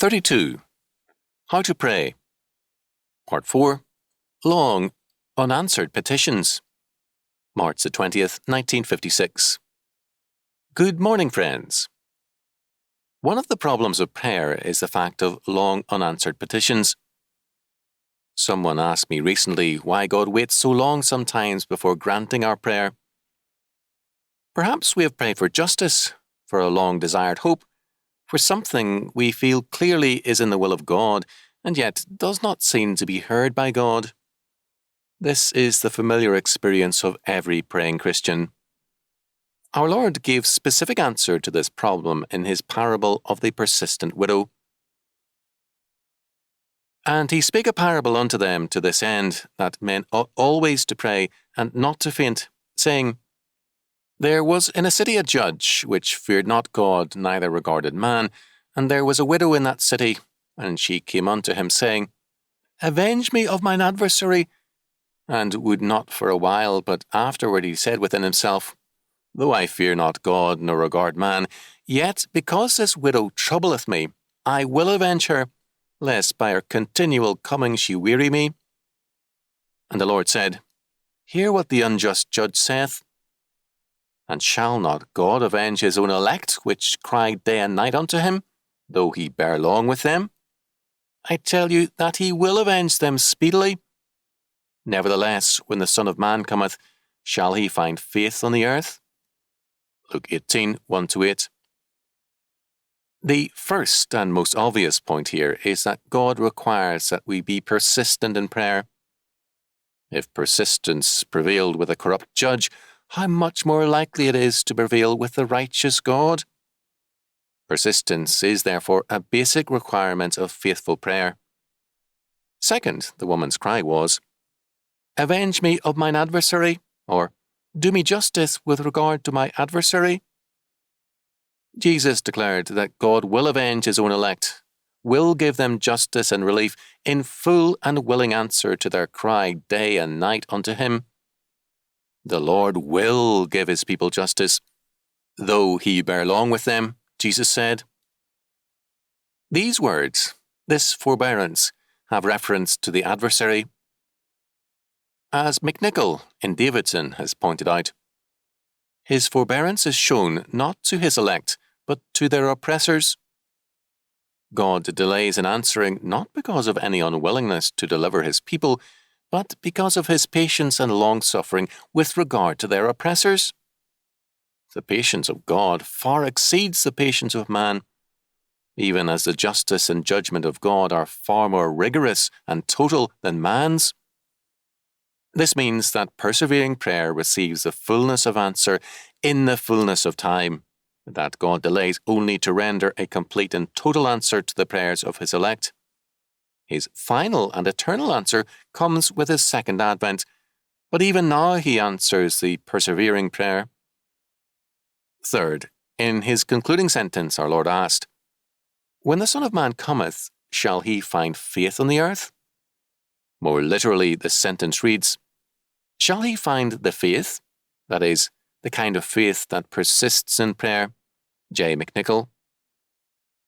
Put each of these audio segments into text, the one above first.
32. How to Pray. Part 4. Long, Unanswered Petitions. March the 20th, 1956. Good morning, friends. One of the problems of prayer is the fact of long unanswered petitions. Someone asked me recently why God waits so long sometimes before granting our prayer. Perhaps we have prayed for justice, for a long-desired hope, for something we feel clearly is in the will of God, and yet does not seem to be heard by God. This is the familiar experience of every praying Christian. Our Lord gave specific answer to this problem in his parable of the persistent widow. And he spake a parable unto them to this end, that men ought always to pray, and not to faint, saying, There was in a city a judge, which feared not God, neither regarded man, and there was a widow in that city, and she came unto him, saying, Avenge me of mine adversary. And would not for a while, but afterward he said within himself, Though I fear not God, nor regard man, yet because this widow troubleth me, I will avenge her, lest by her continual coming she weary me. And the Lord said, Hear what the unjust judge saith. And shall not God avenge his own elect, which cry day and night unto him, though he bear long with them? I tell you that he will avenge them speedily. Nevertheless, when the Son of Man cometh, shall he find faith on the earth? Luke 18, 1-8. The first and most obvious point here is that God requires that we be persistent in prayer. If persistence prevailed with a corrupt judge, how much more likely it is to prevail with the righteous God? Persistence is therefore a basic requirement of faithful prayer. Second, the woman's cry was, Avenge me of mine adversary, or do me justice with regard to my adversary. Jesus declared that God will avenge his own elect, will give them justice and relief in full and willing answer to their cry day and night unto him. The Lord will give his people justice, though he bear long with them, Jesus said. These words, this forbearance, have reference to the adversary. As McNichol in Davidson has pointed out, his forbearance is shown not to his elect, but to their oppressors. God delays in answering not because of any unwillingness to deliver his people, but because of his patience and long-suffering with regard to their oppressors. The patience of God far exceeds the patience of man, even as the justice and judgment of God are far more rigorous and total than man's. This means that persevering prayer receives the fullness of answer in the fullness of time, that God delays only to render a complete and total answer to the prayers of his elect. His final and eternal answer comes with his second advent, but even now he answers the persevering prayer. Third, in his concluding sentence, our Lord asked, When the Son of Man cometh, shall he find faith on the earth? More literally, the sentence reads, Shall he find the faith, that is, the kind of faith that persists in prayer? J. McNichol.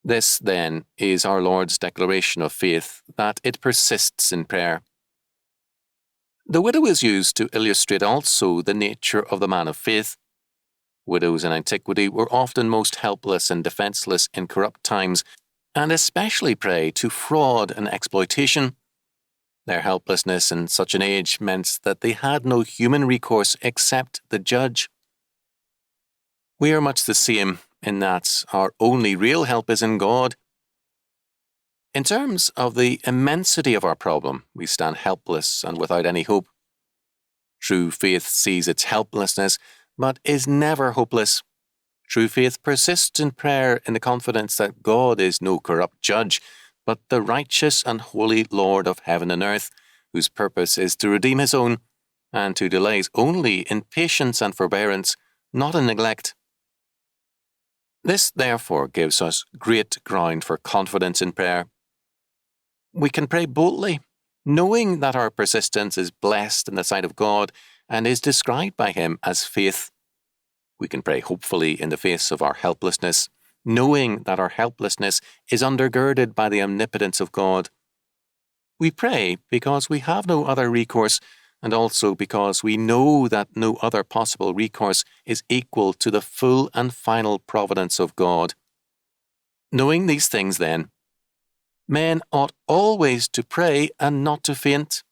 This, then, is our Lord's declaration of faith, that it persists in prayer. The widow is used to illustrate also the nature of the man of faith. Widows in antiquity were often most helpless and defenseless in corrupt times, and especially prey to fraud and exploitation. Their helplessness in such an age meant that they had no human recourse except the judge. We are much the same in that our only real help is in God. In terms of the immensity of our problem, we stand helpless and without any hope. True faith sees its helplessness, but is never hopeless. True faith persists in prayer in the confidence that God is no corrupt judge, but the righteous and holy Lord of heaven and earth, whose purpose is to redeem his own, and who delays only in patience and forbearance, not in neglect. This, therefore, gives us great ground for confidence in prayer. We can pray boldly, knowing that our persistence is blessed in the sight of God and is described by him as faith. We can pray hopefully in the face of our helplessness, knowing that our helplessness is undergirded by the omnipotence of God. We pray because we have no other recourse, and also because we know that no other possible recourse is equal to the full and final providence of God. Knowing these things, then, men ought always to pray and not to faint.